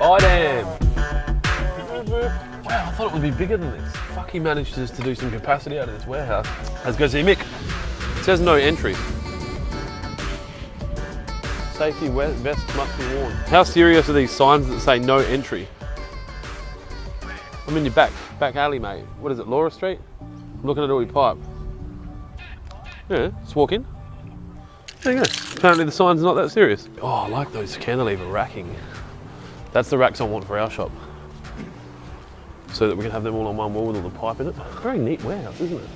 IDAM. Wow, I thought it would be bigger than this. Fuck, he managed to do some capacity out of this warehouse. Let's go see Mick. It says no entry. Safety vest must be worn. How serious are these signs that say no entry? I'm in your back alley, mate. What is it, Laura Street? I'm looking at all your pipe. Yeah, just walk in. There you go. Apparently the sign's not that serious. Oh, I like those cantilever racking. That's the racks I want for our shop. So that we can have them all on one wall with all the pipe in it. Very neat warehouse, isn't it?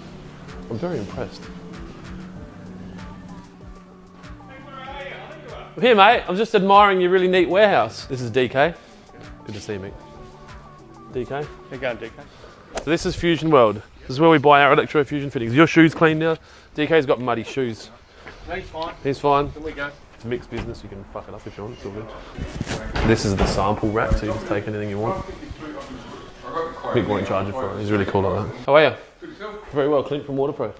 I'm very impressed. Here, mate, I'm just admiring your really neat warehouse. This is DK. Good to see you, Mick. DK. How you going, DK? So this is Fusionweld. This is where we buy our Electrofusion fittings. Your shoes clean now? DK's got muddy shoes. No, he's fine. He's fine. Can we go? It's a mixed business, you can fuck it up if you want, it's all good. This is the sample rack, so you just take anything you want. Mick won't charge it for it, he's really cool like that. How are you? Very well, Clint from Waterpro.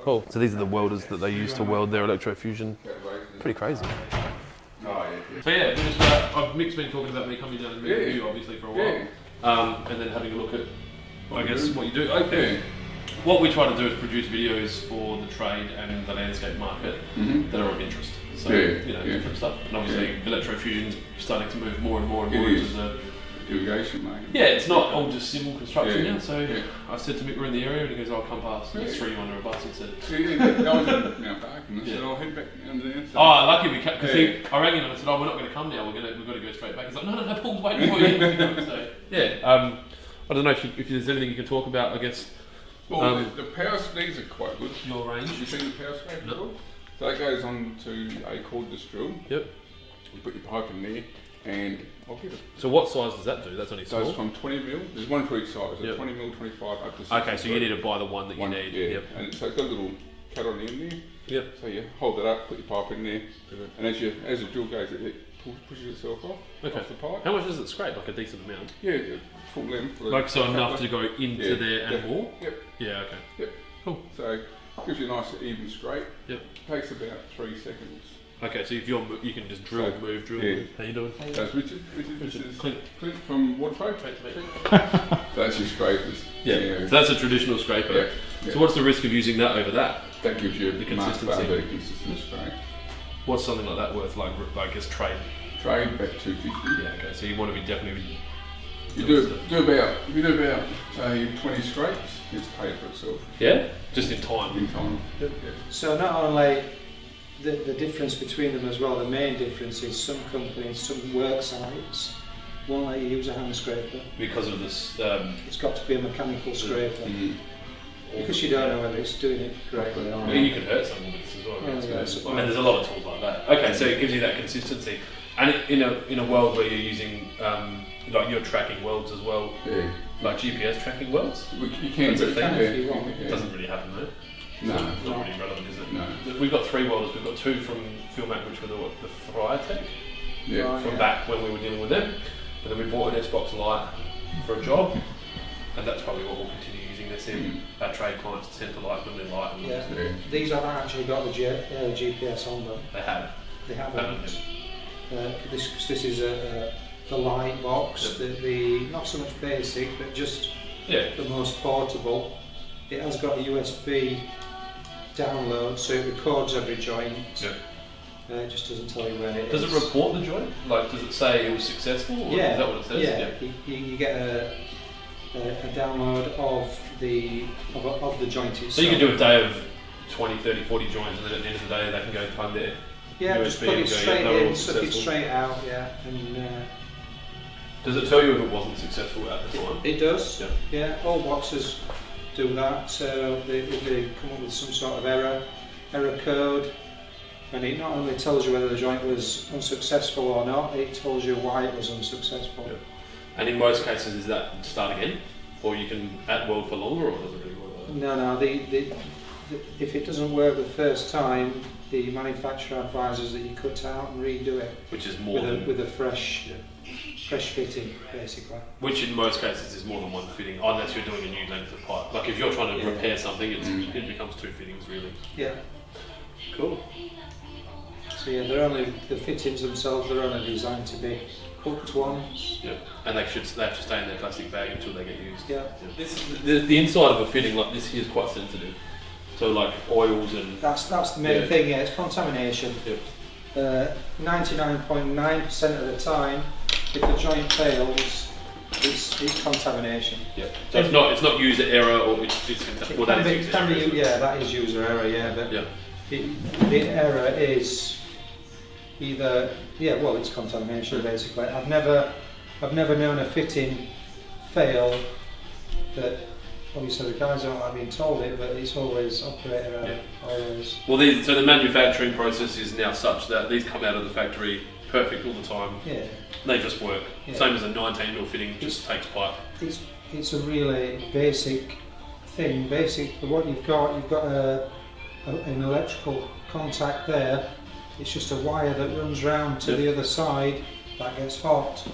Cool. So these are the welders that they use to weld their Electrofusion. Pretty crazy. So yeah, just, Mick's been talking about me coming down and meeting you obviously for a while. And then having a look at, I guess, what you do. What we try to do is produce videos for the trade and the landscape market that are of interest. So, different stuff. And obviously, Electrofusion's starting to move more and more into the irrigation, mate. Yeah, it's not all just civil construction now. So I said to Mick, we're in the area, and he goes, "I'll come past." And just threw you under a bus and said, I was in Mount Park, and I said, "I'll head back under there." So. Oh, lucky we because I rang him and I said, "Oh, we're not going to come now. We've got to go straight back." He's like, "No, Paul's waiting for you." So I don't know if there's anything you can talk about. I guess. Well, the power these are quite good. Your range. You seen the power scraper? No. So that goes on to a cordless drill. Yep. You put your pipe in there, and I'll get it. So what size does that do? That's only small. Goes from 20 mil. There's one for each size. So 20 mil, 25 up to 60. Okay, so you need to buy the one that you need. Yeah. Yep. And so it's got a little cut on the end there. Yep. So you hold it up, put your pipe in there, and as the drill goes, it pushes itself off the pipe. How much does it scrape? Like a decent amount? Yeah, full length. Like so enough to go into there and more? Yep. Yeah, okay. Yep. Cool. So gives you a nice even scrape. Yep. Takes about 3 seconds. Okay, so if you can just drill, move. How you doing? That's Richard. This is Clint from Waterpro. That's your scrapers. Yeah. So that's a traditional scraper. Yeah. So what's the risk of using that over that? That gives you the consistency. Very consistent scrape. What's something like that worth? Like as trade? Trade about 250. Yeah. Okay. So you want to be definitely. You do about say 20 scrapes. It's paid for itself. Yeah. Just in time. In time. Yep. So not only the difference between them as well, the main difference is some companies, some work sites won't let you use a hand scraper. Because of this... it's got to be a mechanical scraper. Because you don't know whether it's doing it correctly or not. You can hurt someone with this as well. I mean, there's a lot of tools like that. Okay, so it gives you that consistency. And in a world where you're using, like you're tracking welds as well, like GPS tracking welds? You can, but it doesn't really happen though. No, it's not really relevant, is it? No. We've got 3 welders. We've got 2 from Filmac, which were the Friatech, from back when we were dealing with them. And then we bought an S-Box Lite for a job, and that's probably what we'll continue using this in. Our trade clients tend to like when they're light. These haven't actually got the GPS on them. They have. They haven't. This is the light box, the not so much basic, but just the most portable. It has got a USB download, so it records every joint. It just doesn't tell you when it is. Does it report the joint? Like, does it say it was successful? Or is that what it says? Yeah. You get a download of the joint itself. So you can do a day of 20, 30, 40 joints, and then at the end of the day they can go plug their USB just put it straight in, suck it successful. straight out, and does it tell you if it wasn't successful at the time? It does. Yeah. All boxes do that. So they come up with some sort of error code, and it not only tells you whether the joint was unsuccessful or not, it tells you why it was unsuccessful. And in most cases, is that start again, or you can add weld for longer, or does it really work like that? No. If it doesn't work the first time, the manufacturer advises that you cut out and redo it. Which is more with a fresh fitting, basically. Which in most cases is more than one fitting, unless you're doing a new length of pipe. Like if you're trying to repair something, it becomes 2 fittings really. Yeah. Cool. So yeah, the fittings themselves, they're only designed to be hooked once. Yeah, and they have to stay in their plastic bag until they get used. Yeah. This the inside of a fitting like this here is quite sensitive. So like oils and That's the main thing. Yeah, it's contamination. Yep. 99.9% of the time, if a joint fails, it's contamination. Yeah. So it's not user error or it's well, that is user error. Yeah, that is user error. Yeah, but the error is either it's contamination basically. I've never known a fitting fail that. Obviously, the guys aren't like being told it, but it's always operator error. Always. Well, so the manufacturing process is now such that these come out of the factory perfect all the time. Yeah. They just work. Yeah. Same as a 19mm fitting, just takes pipe. It's a really basic thing. What you've got an electrical contact there. It's just a wire that runs round to the other side that gets hot.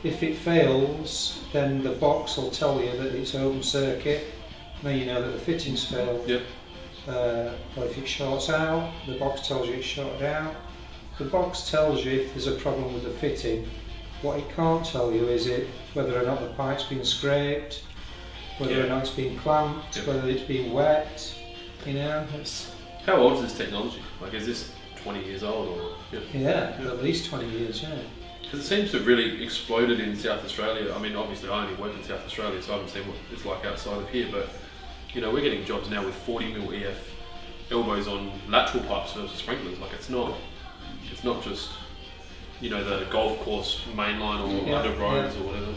If it fails, then the box will tell you that it's open circuit. Then you know that the fitting's failed. Yep. Or if it shorts out, the box tells you it's shorted out. The box tells you if there's a problem with the fitting. What it can't tell you is whether or not the pipe's been scraped, whether or not it's been clamped, whether it's been wet. You know. How old is this technology? Like, is this 20 years old or? Yeah, at least 20 years. Yeah. Because it seems to have really exploded in South Australia. I mean, obviously I only work in South Australia, so I haven't seen what it's like outside of here, but you know, we're getting jobs now with 40mm EF elbows on lateral pipes versus sprinklers. Like, it's not just, you know, the golf course mainline or under roads or whatever.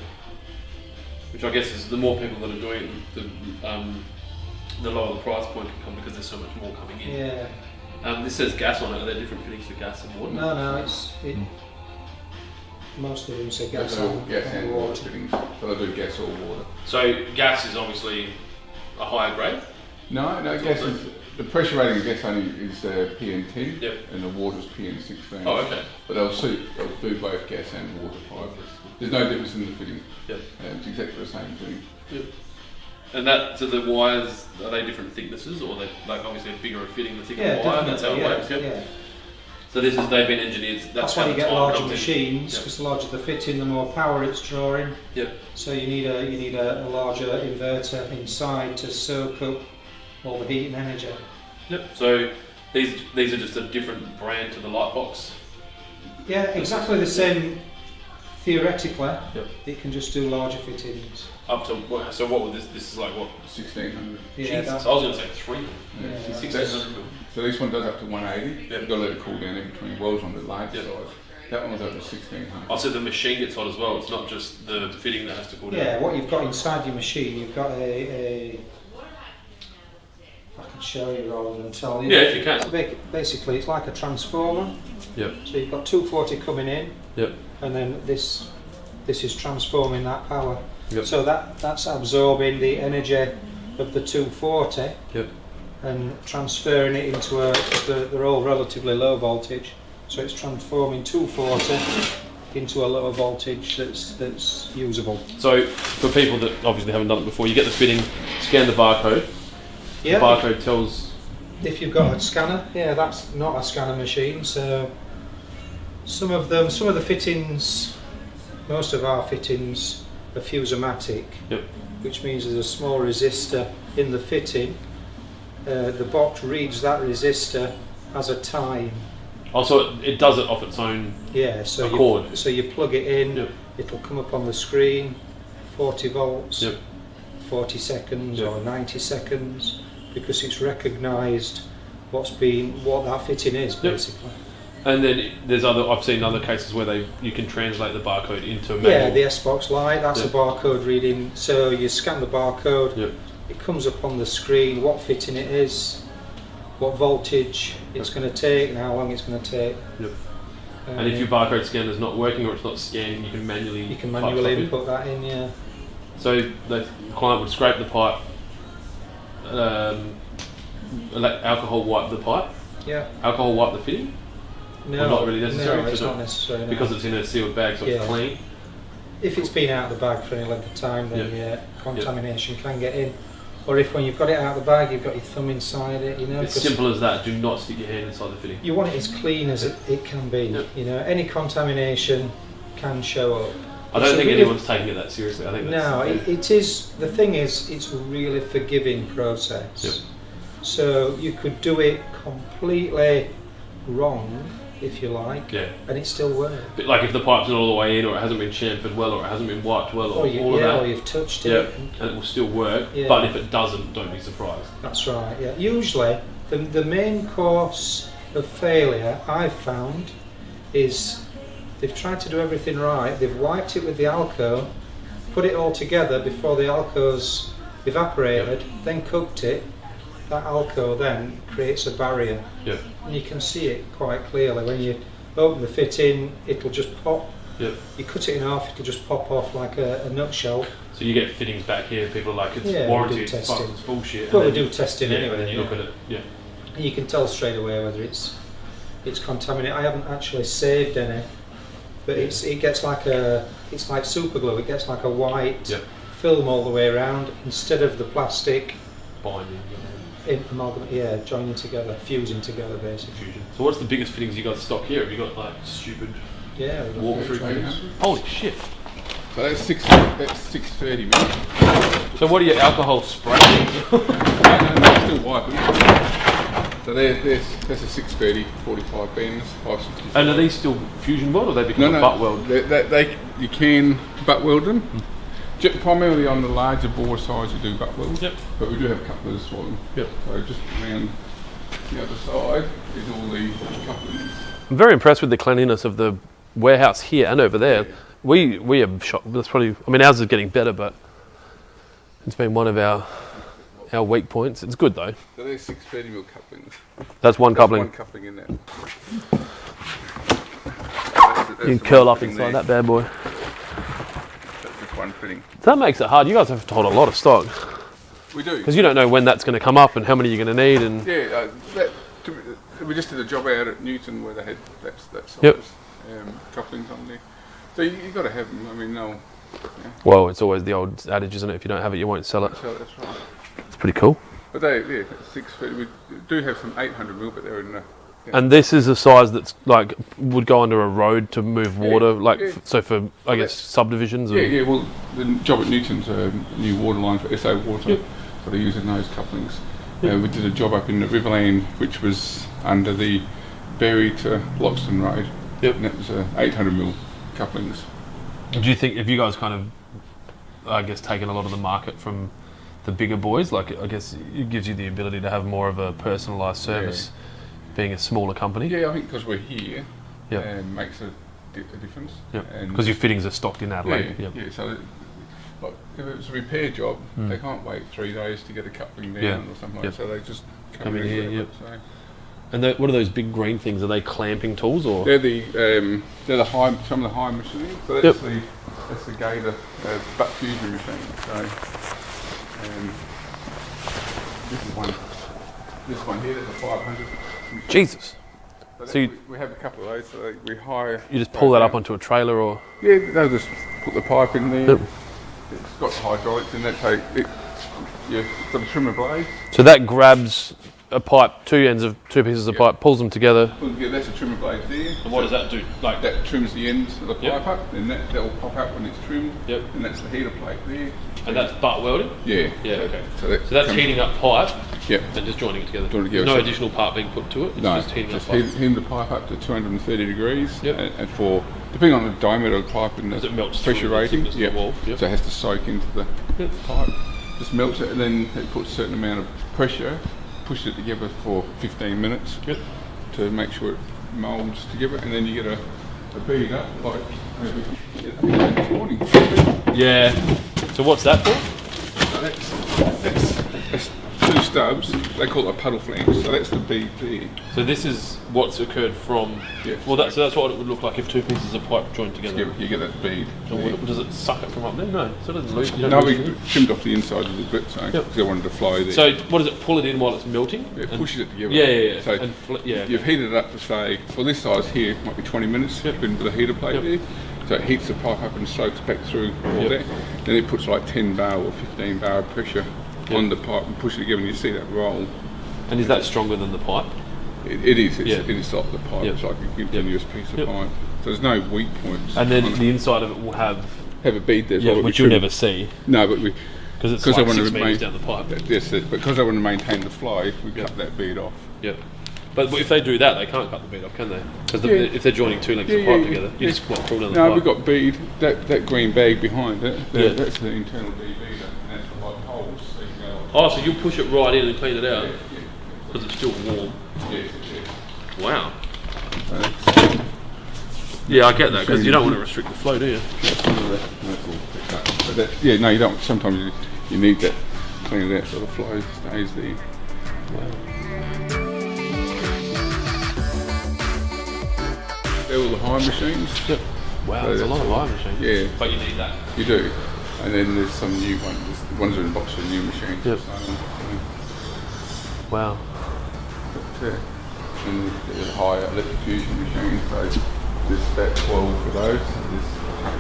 Which I guess is the more people that are doing it, the lower the price point can come because there's so much more coming in. Yeah. This says gas on it. Are there different fittings for gas and water? No, most of them say gas and water. fittings. So they do gas or water. So gas is obviously a higher grade? No, gas is, the pressure rating of gas only is PN10 Yep. and the water's PN16. Oh, okay. But they'll do both gas and water pipe. There's no difference in the fitting. Yep. It's exactly the same thing. Yep. And so the wires, are they different thicknesses, or are they like obviously a bigger fitting, the thicker wire? That's how it works. Yeah. So they've been engineered. That's why you get larger machines, Yep. because the larger the fitting, the more power it's drawing. Yep. So you need a larger inverter inside to soak up all the heat and energy. Yep. So these are just a different brand to the light box. Yeah, exactly the same. Theoretically, Yep. it can just do larger fittings. Up to so what would this is like what? 1600. Yeah, Jesus, I was going to say 300. Yeah. Yeah. 1600. So this one does up to 180. Yep. You've got to let it cool down in between wells on the large Yep. side. That one was over 1600. Oh, so the machine gets hot as well. It's not just the fitting that has to cool down. Yeah, what you've got inside your machine, you've got I can show you rather than tell you. Yeah, if you can. So basically, it's like a transformer. Yep. So you've got 240 coming in, Yep. and then this is transforming that power. Yep. So that's absorbing the energy of the 240 Yep. and transferring it into they're all relatively low voltage. So it's transforming 240 into a lower voltage that's usable. So for people that obviously haven't done it before, you get the fitting, scan the barcode. Yeah. The barcode tells. If you've got a scanner, that's not a scanner machine. So some of the fittings, most of our fittings are fusomatic, Yep. which means there's a small resistor in the fitting. The box reads that resistor as a time. Also, it does it off its own. Yeah, so accord. you plug it in. Yep. It'll come up on the screen, 40 volts, Yep. 40 seconds Yep. or 90 seconds, because it's recognised what that fitting is basically. And then I've seen other cases where you can translate the barcode into a Yeah, manual. the S-Box Lite, that's a barcode reading. So you scan the barcode, Yep. it comes up on the screen what fitting it is, what voltage it's going to take and how long it's going to take. Yep. And if your barcode scanner is not working or it's not scanning, you can manually type stuff in. input that in, yeah. So the client would scrape the pipe, alcohol wipe the pipe, Yeah. alcohol wipe the fitting, No, or not really necessary, no, it's so not necessary. No. because it's in a sealed bag, so it's clean. If it's been out of the bag for any length of time, then contamination can get in. Or if when you've got it out of the bag, you've got your thumb inside it, you know. It's simple as that. Do not stick your hand inside the fitting. You want it as clean as it can be. Yep. You know, any contamination can show up. I don't think anyone's taking it that seriously. I think no, it is. The thing is, it's a really forgiving process. Yep. So you could do it completely wrong, if you like, and it still works. But like if the pipe's not all the way in, or it hasn't been chamfered well, or it hasn't been wiped well, or all of that, or you've touched it, and it will still work. But if it doesn't, don't be surprised. That's right. Yeah. Usually, the main cause of failure I've found is they've tried to do everything right. They've wiped it with the Alco, put it all together before the Alco's evaporated, then cooked it. That Alco then creates a barrier, and you can see it quite clearly. When you open the fitting, it'll just pop. You cut it in half, it'll just pop off like a nutshell. So you get fittings back here, people are like, it's warranted, it's bullshit. Well, we do testing anyway. And then you look at it, and you can tell straight away whether it's contaminated. I haven't actually saved any, but it gets like it's like super glue. It gets like a white film all the way around instead of the plastic binding. Joining together, fusing together basically. So what's the biggest fittings you got stock here? Have you got like stupid walk-through fittings? Holy shit! So that's 630 mil. So what are your alcohol spray? no, still wiping. So that's a 630, 45 bends, 560. And are these still fusion weld, or they become butt weld? You can butt weld them. Primarily on the larger bore size you do butt weld, but we do have couplers for them. So just around the other side is all the couplers. I'm very impressed with the cleanliness of the warehouse here and over there. We have shot. That's probably. I mean, ours is getting better, but it's been one of our weak points. It's good though. So there's 630 mil couplings. That's one coupling. One coupling in there. You can curl up inside that bad boy. One fitting. So that makes it hard. You guys have to hold a lot of stock. We do. Because you don't know when that's going to come up and how many you're going to need. And we just did a job out at Newton where they had that size couplings on there. So you got to have them. I mean, no. Yeah. Well, it's always the old adage, isn't it? If you don't have it, you won't sell it. That's right. It's pretty cool. But 6 feet. We do have some 800 mil, but they're in the. And this is a size that's like would go under a road to move water, so for I guess subdivisions. Well, the job at Newton's a new water line for SA Water, so they're using those couplings. We did a job up in the Riverland, which was under the Berry to Loxton Road, and that was 800 mil couplings. Do you think if you guys kind of, I guess, taken a lot of the market from the bigger boys, like I guess it gives you the ability to have more of a personalised service? Being a smaller company? I think because we're here, makes a difference. Because your fittings are stocked in Adelaide. So like, if it's a repair job, they can't wait 3 days to get a coupling down or something like that, so they just come in here. And what are those big green things? Are they clamping tools or? They're the high, some of the high machinery. So that's the Gator butt fusion machine. So this one here, that's a 500. Jesus. So we have a couple of those. So we hire. You just pull that up onto a trailer, or? Yeah, they'll just put the pipe in there. It's got hydraulics in that, so it's got a trimmer blade. So that grabs a pipe, two pieces of pipe, pulls them together. That's a trimmer blade there. And what does that do? Like that trims the ends of the pipe up, and that will pop up when it's trimmed. And that's the heater plate there. And that's butt welded? Yeah. Okay. So that's heating up pipe. And just joining it together. There's no additional part being put to it. It's just heating up pipe. Heating the pipe up to 230 degrees, and for depending on the diameter of the pipe and the pressure rating, so it has to soak into the pipe. Just melts it, and then it puts a certain amount of pressure, pushes it together for 15 minutes to make sure it moulds together, and then you get a bead up like this morning. Yeah. So what's that for? That's two stubs. They call it a puddle flange. So that's the bead there. So this is what's occurred from. Well, that's what it would look like if two pieces of pipe joined together. You get that bead. So does it suck it from up there? No. So it doesn't lose. No, we trimmed off the inside a little bit, so because I wanted to flow there. So what does it pull it in while it's melting? It pushes it together. Yeah. So you've heated it up to say, well, this size here might be 20 minutes. Been with a heater plate there. So it heats the pipe up and soaks back through all that. Then it puts like 10 bar or 15 bar of pressure on the pipe and push it together, and you see that roll. And is that stronger than the pipe? It is. It is like the pipe. It's like a continuous piece of pipe. So there's no weak points. And then the inside of it will have a bead there, which you'll never see. No, but because it's like 6 metres down the pipe. Yes, because I want to maintain the flow, we cut that bead off. Yep. But if they do that, they can't cut the bead off, can they? Because if they're joining 2 lengths of pipe together, you just pull down the pipe. No, we've got bead. That green bag behind it. That's the internal bead, and that's the like holes. So you'll push it right in and clean it out because it's still warm. Wow. Yeah, I get that because you don't want to restrict the flow, do you? No, you don't. Sometimes you need that clean it out so the flow stays there. Wow. They're all the high machines. Yep. Wow, there's a lot of high machines. Yeah. But you need that. You do. And then there's some new ones. The ones that are in the box are new machines. Yep. So, wow. But, and there's a high Electrofusion machine. So there's about 12 for those. There's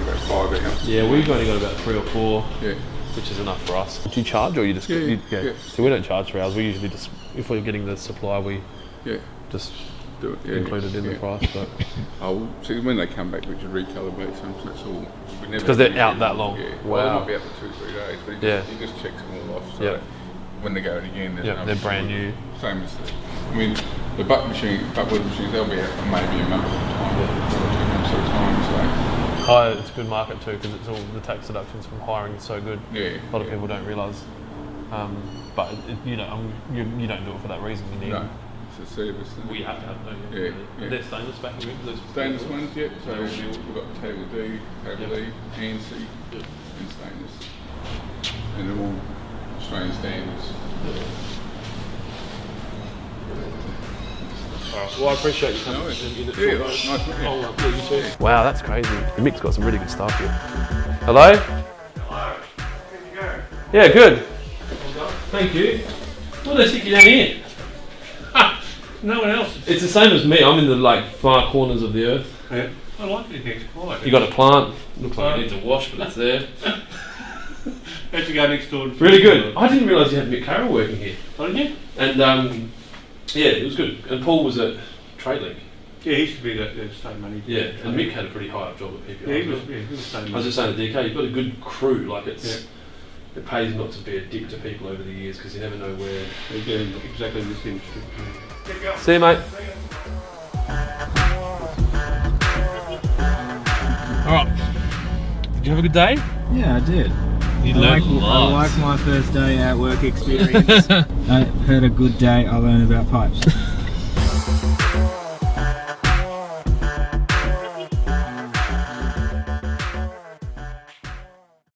about 5 out. Yeah, we've only got about 3 or 4. Yeah. Which is enough for us. Do you charge or you just... Yeah. So we don't charge for ours. We usually just... If we're getting the supply, we just... Do it, included in the price, but see when they come back, we just recalibrate some. So that's all. Because they're out that long. Yeah. Wow. Well, they might be out for 2 or 3 days, but you just check them all off. So when they go in again, they're brand new. Same as the butt machines, they'll be out for maybe a month at a time, 1 or 2 months at a time. So it's a good market too because it's all the tax deductions from hiring is so good. Yeah. A lot of people don't realise, but you don't do it for that reason. You need. No. Service. Well, you have to have them, don't you? Yeah. They're stainless back in stainless ones, So we've got table D, table E, and C, and stainless. And they're all Australian standards. Alright, well I appreciate you coming. Nice to meet you. Wow, that's crazy. Mick's got some really good stuff here. Hello? Hello. How'd you go? Yeah, good. Well done. Thank you. What did they stick you down here? No one else. It's the same as me. I'm in the far corners of the earth. Yeah. I like it. It's quiet. You got a plant. Looks like it needs a wash, but it's there. How'd you go next door? Really good. I didn't realise you had Mick Carroll working here. Oh, didn't you? And it was good. And Paul was at TradeLink. Yeah, he used to be the state manager. Yeah, and Mick had a pretty high up job at PPI. Yeah, he was state manager. I was just saying to DK, you've got a good crew. It pays not to be a dick to people over the years because you never know where. They're doing exactly this industry. See you, mate. Alright. Did you have a good day? Yeah, I did. You learned a lot. I like my first day at work experience. I had a good day, I learned about pipes.